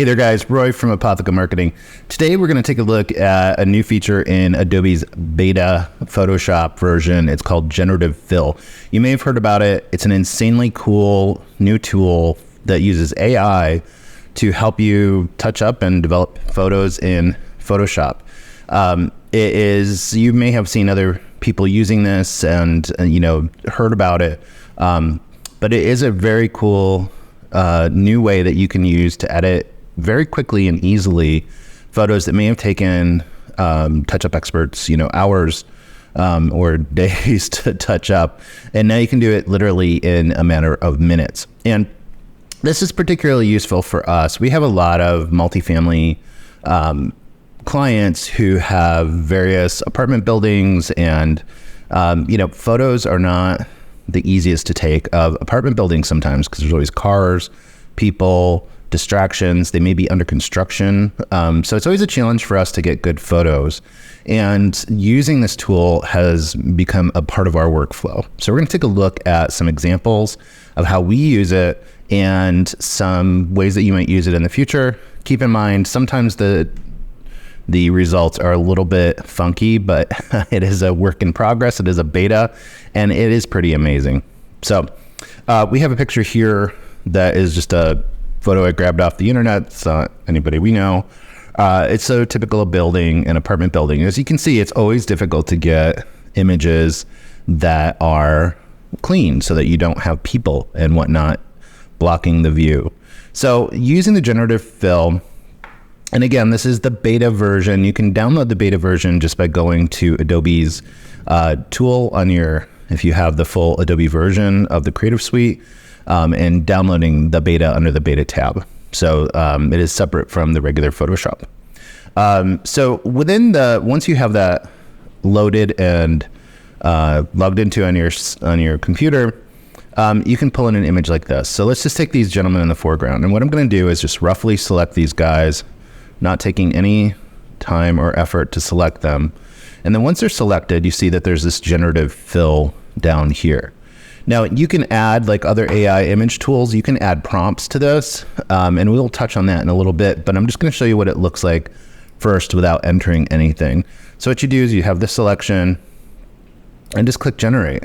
Hey there guys, Roy from Apotheca Marketing. Today we're going to take a look at a new feature in Adobe's beta Photoshop version. It's called Generative Fill. You may have heard about it. It's an insanely cool new tool that uses AI to help you touch up and develop photos in Photoshop. You may have seen other people using this and heard about it, but it is a very cool new way that you can use to edit very quickly and easily photos that may have taken touch-up experts, hours or days to touch up. And now you can do it literally in a matter of minutes. And this is particularly useful for us. We have a lot of multifamily clients who have various apartment buildings, and photos are not the easiest to take of apartment buildings sometimes because there's always cars, people, distractions. They may be under construction. So it's always a challenge for us to get good photos. And using this tool has become a part of our workflow. So we're going to take a look at some examples of how we use it and some ways that you might use it in the future. Keep in mind, sometimes the results are a little bit funky, but it is a work in progress. It is a beta, and it is pretty amazing. So we have a picture here that is just a photo I grabbed off the internet. It's not anybody we know. It's so typical of building, an apartment building. As you can see, it's always difficult to get images that are clean so that you don't have people and whatnot blocking the view. So using the generative fill, and again, this is the beta version. You can download the beta version just by going to Adobe's tool on if you have the full Adobe version of the Creative Suite, and downloading the beta under the beta tab. So it is separate from the regular Photoshop. So once you have that loaded and logged into on your computer, you can pull in an image like this. So let's just take these gentlemen in the foreground. And what I'm going to do is just roughly select these guys, not taking any time or effort to select them. And then once they're selected, you see that there's this generative fill down here. Now you can add, like other AI image tools, you can add prompts to this, and we'll touch on that in a little bit, but I'm just going to show you what it looks like first without entering anything. So what you do is you have this selection and just click generate.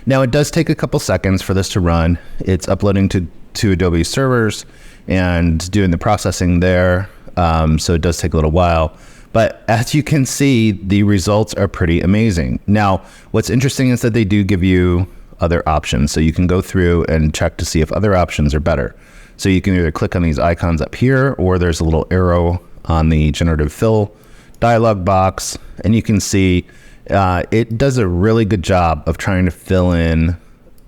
Now it does take a couple seconds for this to run. It's uploading to Adobe servers and doing the processing there. So it does take a little while, but as you can see, the results are pretty amazing. Now, what's interesting is that they do give you other options. So you can go through and check to see if other options are better. So you can either click on these icons up here, or there's a little arrow on the generative fill dialog box, and you can see it does a really good job of trying to fill in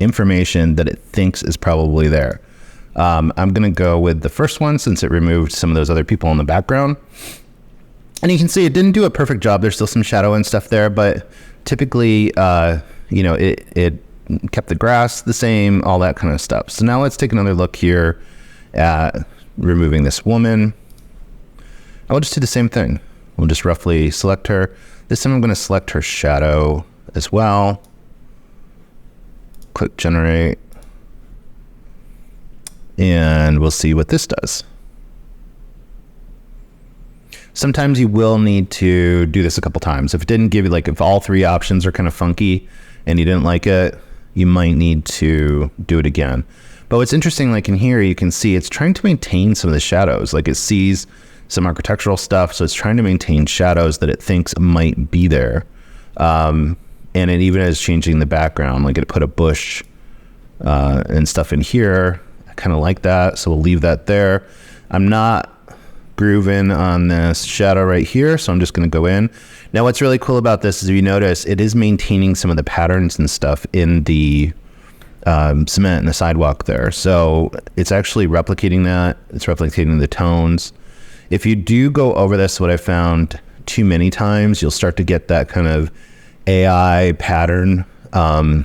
information that it thinks is probably there. I'm going to go with the first one since it removed some of those other people in the background. And you can see it didn't do a perfect job. There's still some shadow and stuff there, but typically, it kept the grass the same, all that kind of stuff. So now let's take another look here at removing this woman. I will just do the same thing. We'll just roughly select her. This time I'm going to select her shadow as well. Click generate. And we'll see what this does. Sometimes you will need to do this a couple times. If it didn't give you, if all three options are kind of funky and you didn't like it, you might need to do it again. But what's interesting, in here, you can see it's trying to maintain some of the shadows. It sees some architectural stuff, so it's trying to maintain shadows that it thinks might be there. And it even is changing the background. It put a bush and stuff in here. I kind of like that, so we'll leave that there. I'm not grooving on this shadow right here, so I'm just going to go in. Now what's really cool about this is, if you notice, it is maintaining some of the patterns and stuff in the cement and the sidewalk there. So it's actually replicating that. It's replicating the tones. If you do go over this, what I found too many times, you'll start to get that kind of AI pattern to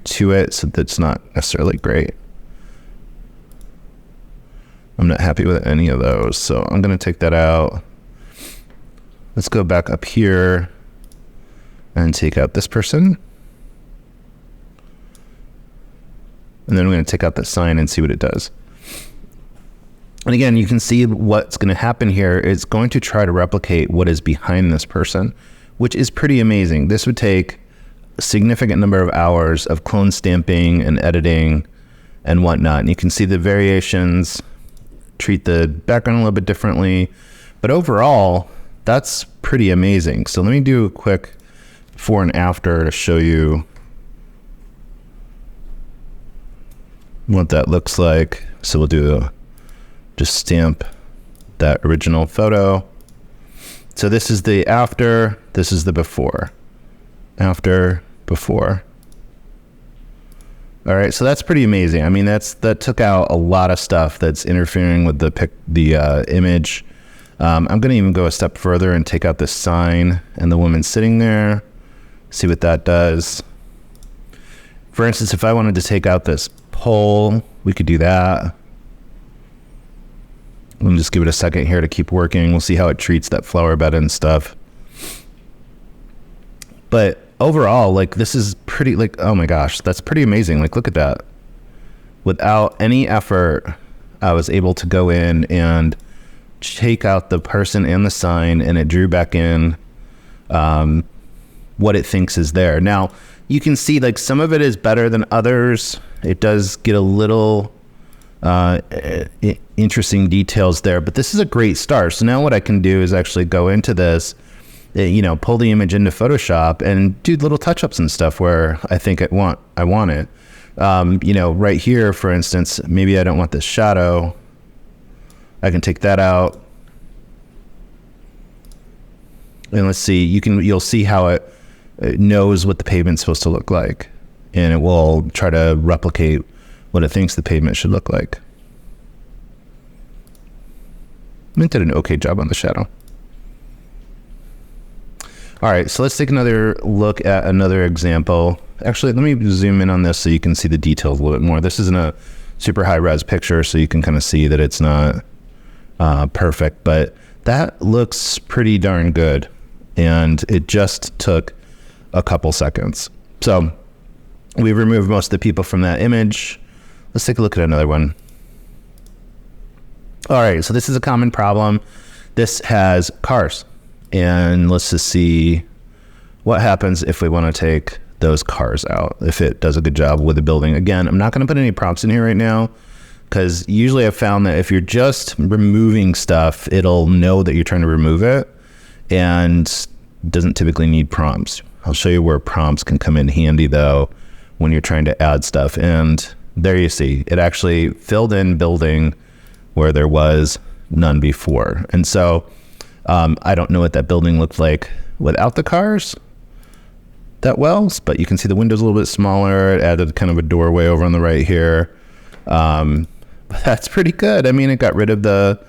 it, so that's not necessarily great. I'm not happy with any of those, so I'm going to take that out. Let's go back up here and take out this person. And then we're going to take out the sign and see what it does. And again, you can see what's going to happen here. It's going to try to replicate what is behind this person, which is pretty amazing. This would take a significant number of hours of clone stamping and editing and whatnot. And you can see the variations, treat the background a little bit differently. But overall, that's pretty amazing. So let me do a quick before and after to show you what that looks like. So we'll do just stamp that original photo. So this is the after, this is the before. After, before. All right, so that's pretty amazing. I mean, that took out a lot of stuff that's interfering with the image. I'm gonna even go a step further and take out this sign and the woman sitting there, see what that does. For instance, if I wanted to take out this pole, we could do that. Let me just give it a second here to keep working. We'll see how it treats that flower bed and stuff. But overall, like, this is pretty, like, oh my gosh, that's pretty amazing. Like, look at that. Without any effort, I was able to go in and take out the person and the sign, and it drew back in what it thinks is there. Now, you can see, like, some of it is better than others. It does get a little interesting details there, but this is a great start. So now what I can do is actually go into this, pull the image into Photoshop and do little touch-ups and stuff where I think I want it. Right here, for instance, maybe I don't want this shadow. I can take that out. And let's see, you'll see how it knows what the pavement's supposed to look like. And it will try to replicate what it thinks the pavement should look like. It did an okay job on the shadow. All right, so let's take another look at another example. Actually, let me zoom in on this so you can see the details a little bit more. This isn't a super high res picture, so you can kind of see that it's not perfect, but that looks pretty darn good. And it just took a couple seconds. So we've removed most of the people from that image. Let's take a look at another one. All right, so this is a common problem. This has cars. And let's just see what happens if we want to take those cars out, if it does a good job with the building. Again, I'm not going to put any prompts in here right now, because usually I've found that if you're just removing stuff, it'll know that you're trying to remove it and doesn't typically need prompts. I'll show you where prompts can come in handy, though, when you're trying to add stuff. And there you see, it actually filled in building where there was none before. And so I don't know what that building looked like without the cars that well, but you can see the window's a little bit smaller. It added kind of a doorway over on the right here. But that's pretty good. I mean, it got rid of the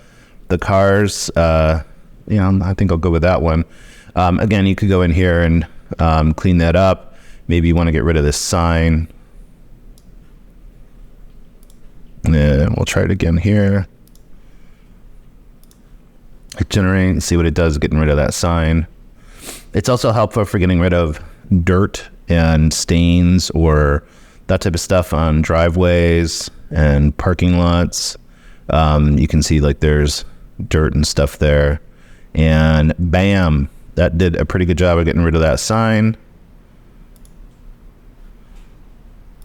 cars. I think I'll go with that one. Again, you could go in here and clean that up. Maybe you want to get rid of this sign. And we'll try it again here. Generate and see what it does getting rid of that sign. It's also helpful for getting rid of dirt and stains or that type of stuff on driveways and parking lots. You can see like there's dirt and stuff there, and bam, that did a pretty good job of getting rid of that sign.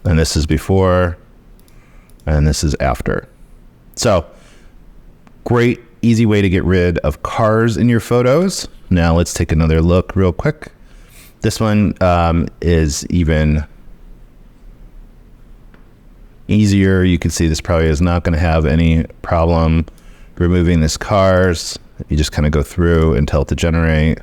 And this is before, and this is after. So great, easy way to get rid of cars in your photos. Now let's take another look real quick. This one is even easier. You can see this probably is not going to have any problem removing this cars. You just kind of go through and tell it to generate.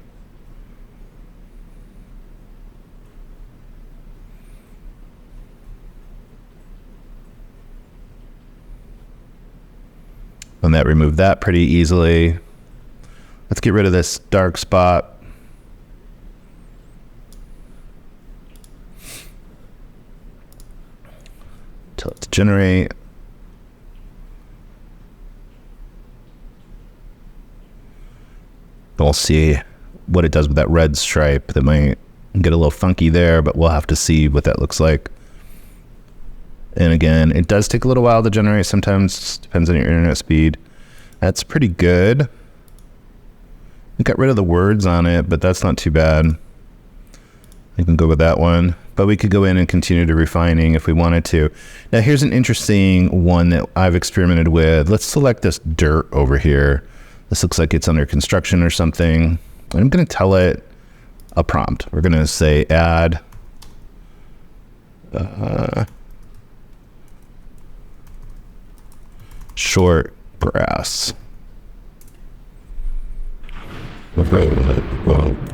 And that removed that pretty easily. Let's get rid of this dark spot. Tell it to generate. We'll see what it does with that red stripe. That might get a little funky there, but we'll have to see what that looks like. And again, it does take a little while to generate. Sometimes depends on your internet speed. That's pretty good. We got rid of the words on it, but that's not too bad. I can go with that one. But we could go in and continue to refining if we wanted to. Now here's an interesting one that I've experimented with. Let's select this dirt over here. This looks like it's under construction or something. I'm going to tell it a prompt. We're going to say add short grass.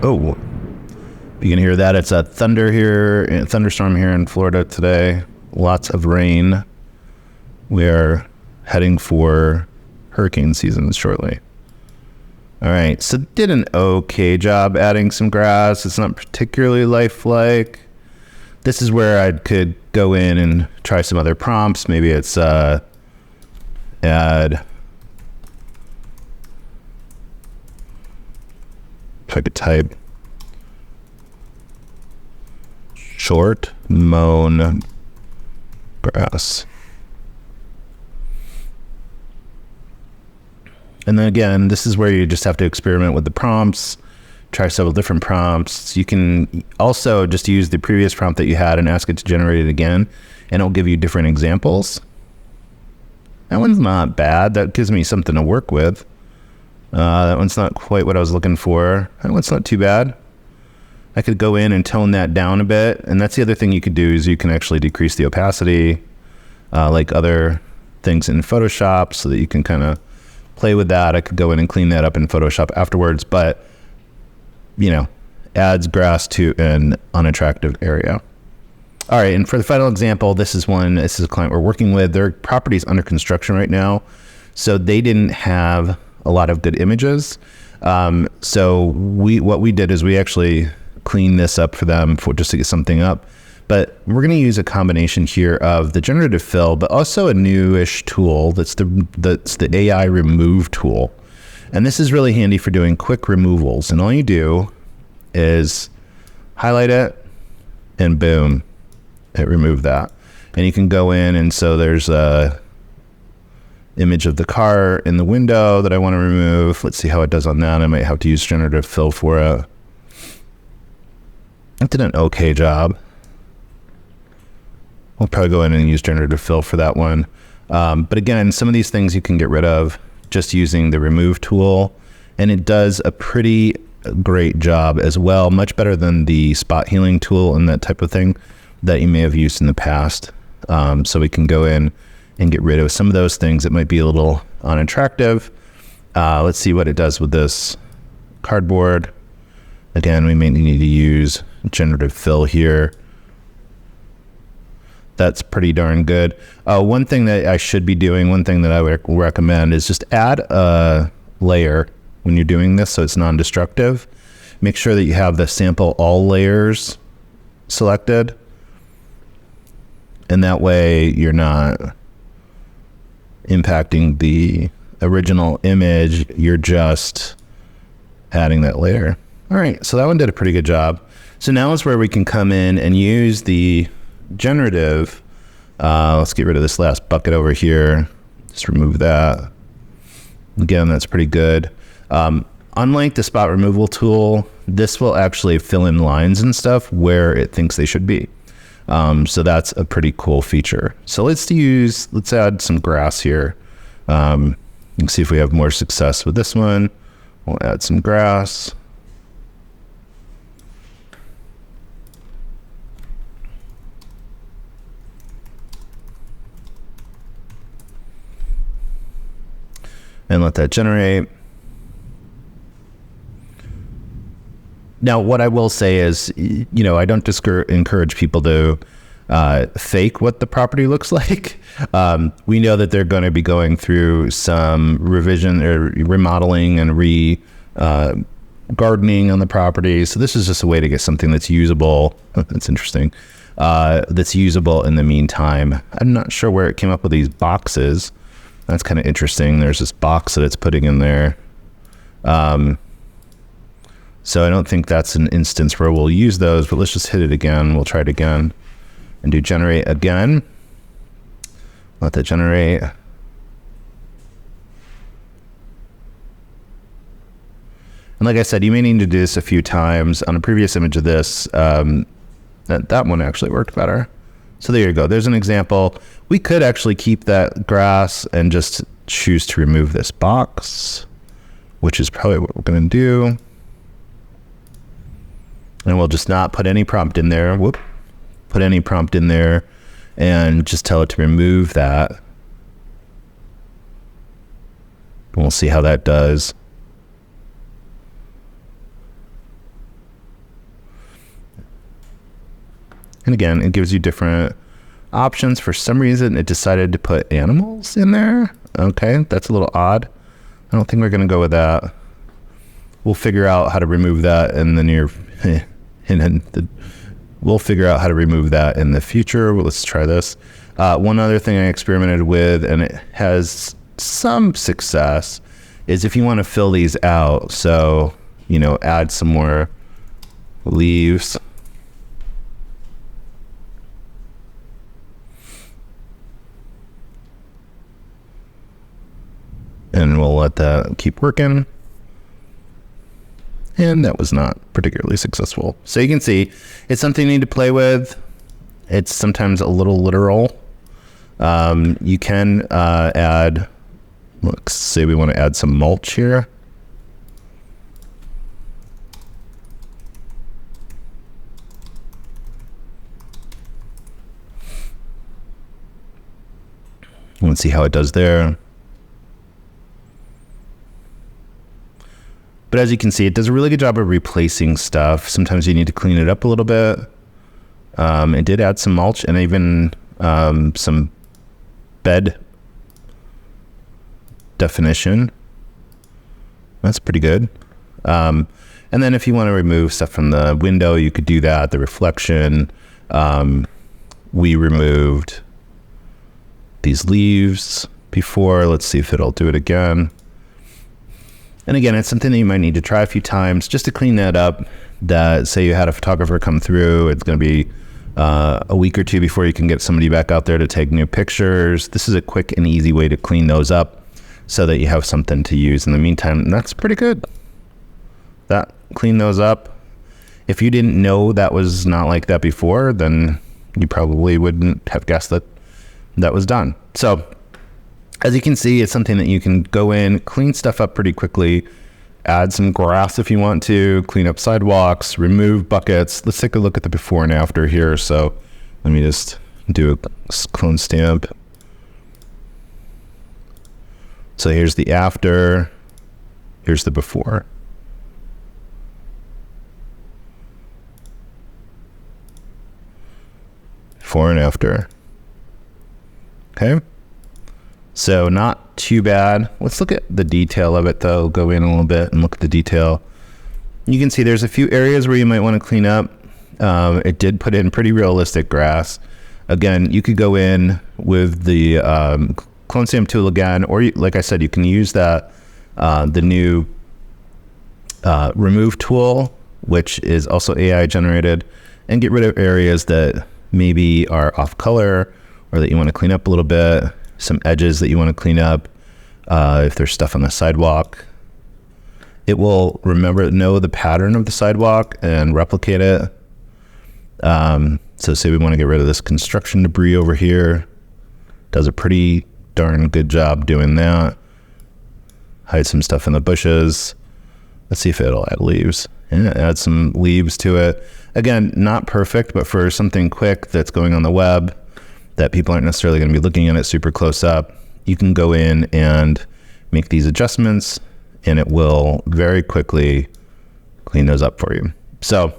Oh, you can hear that. It's a thunderstorm here in Florida today. Lots of rain. We are heading for hurricane season shortly. All right, so did an okay job adding some grass. It's not particularly lifelike. This is where I could go in and try some other prompts. Maybe it's add if I could type short mown grass. And then again, this is where you just have to experiment with the prompts, try several different prompts. You can also just use the previous prompt that you had and ask it to generate it again, and it'll give you different examples. That one's not bad. That gives me something to work with. That one's not quite what I was looking for. That one's not too bad. I could go in and tone that down a bit. And that's the other thing you could do is you can actually decrease the opacity, like other things in Photoshop, so that you can kind of play with that. I could go in and clean that up in Photoshop afterwards, but you know, adds grass to an unattractive area. All right, and for the final example, this is a client we're working with. Their property is under construction right now, so they didn't have a lot of good images. So what we did is we actually cleaned this up for them just to get something up. But we're going to use a combination here of the generative fill, but also a newish tool that's the AI remove tool. And this is really handy for doing quick removals. And all you do is highlight it and boom, it removed that. And you can go in, and so there's a image of the car in the window that I want to remove. Let's see how it does on that. I might have to use generative fill for it. It did an okay job. We'll probably go in and use generative fill for that one. But again, some of these things you can get rid of just using the remove tool, and it does a pretty great job as well, much better than the spot healing tool and that type of thing that you may have used in the past. So we can go in and get rid of some of those things that might be a little unattractive. Let's see what it does with this cardboard. Again, we may need to use generative fill here. That's pretty darn good. One thing that I should be doing, one thing that I would recommend is just add a layer when you're doing this so it's non-destructive. Make sure that you have the sample all layers selected. And that way you're not impacting the original image. You're just adding that layer. All right, so that one did a pretty good job. So now is where we can come in and use the generative. Let's get rid of this last bucket over here. Just remove that. Again, that's pretty good. Unlike the spot removal tool, this will actually fill in lines and stuff where it thinks they should be. So that's a pretty cool feature. So let's add some grass here. You can see if we have more success with this one. We'll add some grass. And let that generate. Now, what I will say is, I don't encourage people to fake what the property looks like. We know that they're going to be going through some revision or remodeling and gardening on the property. So this is just a way to get something that's usable. That's interesting. That's usable in the meantime. I'm not sure where it came up with these boxes. That's kind of interesting. There's this box that it's putting in there. So I don't think that's an instance where we'll use those, but let's just hit it again. We'll try it again and do generate again. Let that generate. And like I said, you may need to do this a few times. On a previous image of this, that one actually worked better. So there you go. There's an example. We could actually keep that grass and just choose to remove this box, which is probably what we're going to do. And we'll just not put any prompt in there. Whoop. Put any prompt in there and just tell it to remove that. And we'll see how that does. And again, it gives you different options. For some reason, it decided to put animals in there. Okay, that's a little odd. I don't think we're going to go with that. We'll figure out how to remove that in the near... we'll figure out how to remove that in the future. Well, let's try this. One other thing I experimented with, and it has some success, is if you want to fill these out. So, you know, add some more leaves. And we'll let that keep working. And that was not particularly successful. So you can see it's something you need to play with. It's sometimes a little literal. You can add, let's say we want to add some mulch here. Let's see how it does there. But as you can see, it does a really good job of replacing stuff. Sometimes you need to clean it up a little bit. It did add some mulch and even some bed definition. That's pretty good. And then if you want to remove stuff from the window, you could do that. The reflection. We removed these leaves before. Let's see if it'll do it again. And again, it's something that you might need to try a few times just to clean that up. That, say you had a photographer come through, it's going to be a week or two before you can get somebody back out there to take new pictures. This is a quick and easy way to clean those up so that you have something to use in the meantime. And that's pretty good. Clean those up. If you didn't know that was not like that before, then you probably wouldn't have guessed that that was done. So as you can see, it's something that you can go in, clean stuff up pretty quickly, add some grass if you want to, clean up sidewalks, remove buckets. Let's take a look at the before and after here. So let me just do a clone stamp. So here's the after, here's the before. Before and after. Okay. So not too bad. Let's look at the detail of it though. Go in a little bit and look at the detail. You can see there's a few areas where you might want to clean up. It did put in pretty realistic grass. Again, you could go in with the clone stamp tool again, or like I said, you can use that the new remove tool, which is also AI generated, and get rid of areas that maybe are off color or that you want to clean up a little bit. Some edges that you want to clean up. If there's stuff on the sidewalk, it will know the pattern of the sidewalk and replicate it. So say we want to get rid of this construction debris over here. Does a pretty darn good job doing that. Hide some stuff in the bushes. Let's see if it'll add leaves. And add some leaves to it. Again, not perfect, but for something quick that's going on the web, that people aren't necessarily going to be looking at it super close up, you can go in and make these adjustments and it will very quickly clean those up for you. So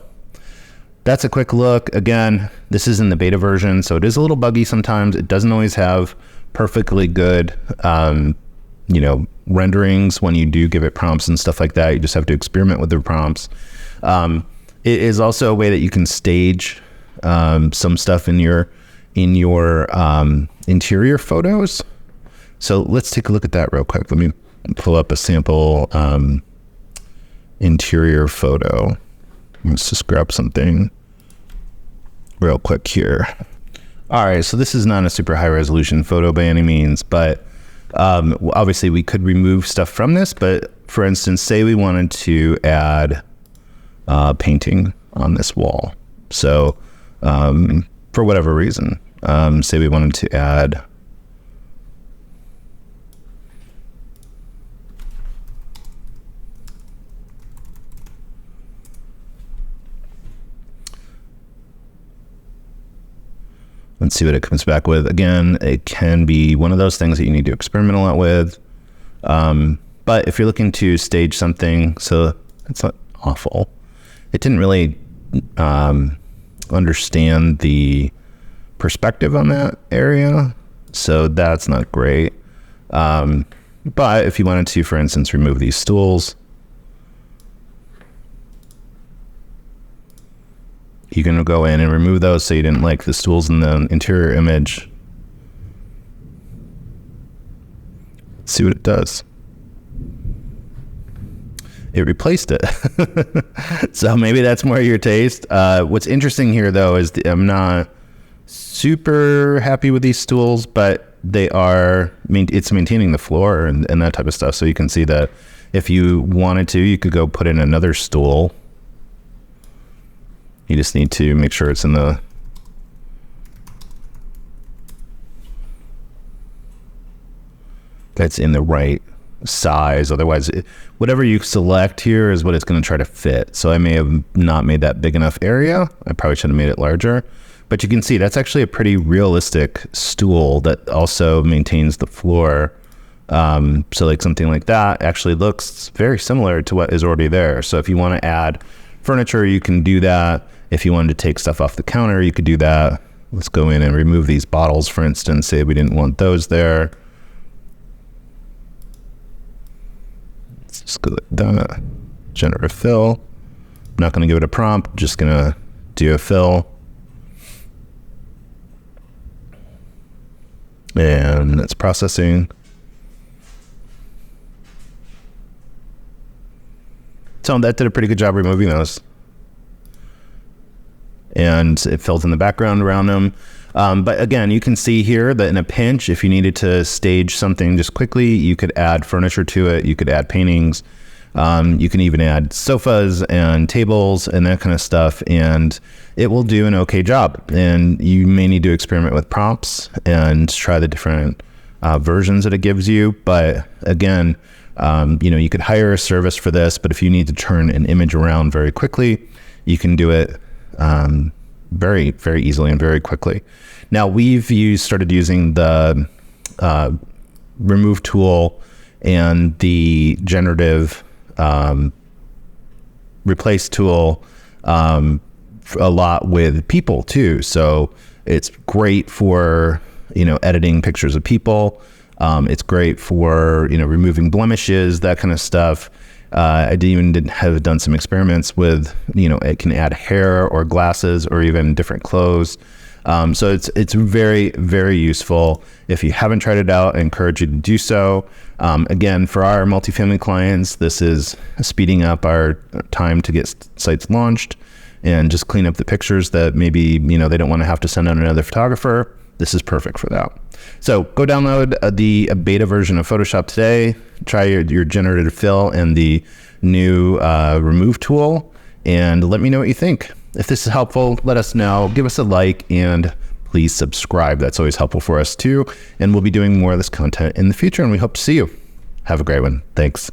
that's a quick look. Again, this is in the beta version, so it is a little buggy sometimes. It doesn't always have perfectly good, renderings when you do give it prompts and stuff like that. You just have to experiment with the prompts. It is also a way that you can stage some stuff in your interior photos. So let's take a look at that real quick. Let me pull up a sample interior photo. Let's just grab something real quick here. All right, so this is not a super high resolution photo by any means, but Obviously we could remove stuff from this, but for instance, say we wanted to add painting on this wall. So for whatever reason, say we wanted to add let's see what it comes back with. Again, it can be one of those things that you need to experiment a lot with. But if you're looking to stage something, so it's not awful. It didn't really understand the perspective on that area, so that's not great. But if you wanted to, for instance, remove these stools, you can go in and remove those so you didn't like the stools in the interior image. See what it does. It replaced it. So maybe that's more your taste. What's interesting here though is I'm not super happy with these stools, but they are, it's maintaining the floor and that type of stuff. So you can see that if you wanted to, you could go put in another stool. You just need to make sure it's in the right size. Otherwise, whatever you select here is what it's going to try to fit. So I may have not made that big enough area. I probably should have made it larger. But you can see that's actually a pretty realistic stool that also maintains the floor. So like something like that actually looks very similar to what is already there. So if you want to add furniture, you can do that. If you wanted to take stuff off the counter, you could do that. Let's go in and remove these bottles, for instance. Say we didn't want those there. Let's just go like that. Generative fill. I'm not going to give it a prompt. I'm just going to do a fill. And it's processing. So that did a pretty good job removing those. And it fills in the background around them. But again, you can see here that in a pinch, if you needed to stage something just quickly, you could add furniture to it. You could add paintings. You can even add sofas and tables and that kind of stuff. And it will do an okay job. And you may need to experiment with prompts and try the different versions that it gives you. But again, you could hire a service for this, but if you need to turn an image around very quickly, you can do it very, very easily and very quickly. Now we've started using the remove tool and the generative replace tool a lot with people too. So it's great for, editing pictures of people. It's great for, removing blemishes, that kind of stuff. I didn't have done some experiments with, it can add hair or glasses or even different clothes. So it's very, very useful. If you haven't tried it out, I encourage you to do so. Again, for our multifamily clients, this is speeding up our time to get sites launched and just clean up the pictures that maybe, they don't want to have to send out another photographer. This is perfect for that. So go download the beta version of Photoshop today. Try your generative fill and the new remove tool, and let me know what you think. If this is helpful, let us know. Give us a like and please subscribe. That's always helpful for us too. And we'll be doing more of this content in the future, and we hope to see you. Have a great one. Thanks.